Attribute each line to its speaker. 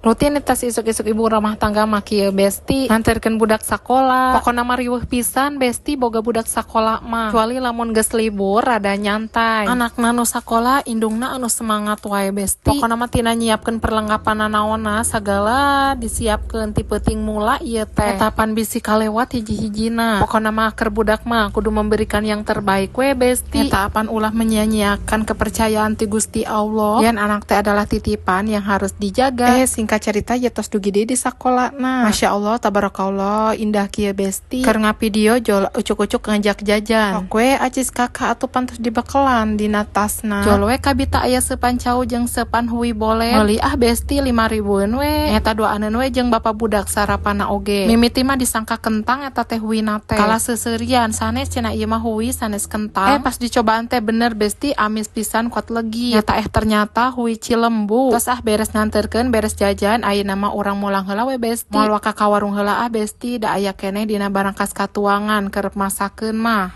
Speaker 1: Rutinitas isuk-isuk ibu rumah tangga mah kieu besti nganterkeun budak sakola. Pokona mah riweuh pisan besti boga budak sakola mah. Kecuali lamun geus libur rada nyantai. Anakna nu sakola indungna anu semangat wae besti. Pokona mah tina nyiapkeun perlengkapan naonna sagala disiapkeun ti peuting mula ieu teh. Etapan bisi kalewat hiji-hijina. Pokona mah keur budak mah kudu memberikan yang terbaik we besti. Etapan ulah menyia-nyiakan kepercayaan ti Gusti Allah. Yen anak teh adalah titipan yang harus dijaga. Singkat cerita tos dugi deui di sakola nah. Masya Allah tabarakallah indah kieu besti. Keur ngavideo jol ucuk-ucuk ngajak jajan. Sok we acis kakak atuh pantos dibekelan dina tasna. Jol we kabita aya seupan cau jeung seupan huwi boleh. Meuli besti 5.000-eun we. Eta doaneun we jeung bapa budak sarapanna oge. Mimiti mah disangka kentang eta teh huwina teh. Kala seuseurean sanes cenah ieu mah huwi sanes kentang. Pas dicobaan teh bener besti amis pisan kuat legi. Ternyata huwi Cilembu. Tos beres nganterkeun beres jajan ayeuna mah urang mulang heula we besti. Moal waka ka warung heula besti da aya keneh dina barang kas katuangan keur masakeun mah.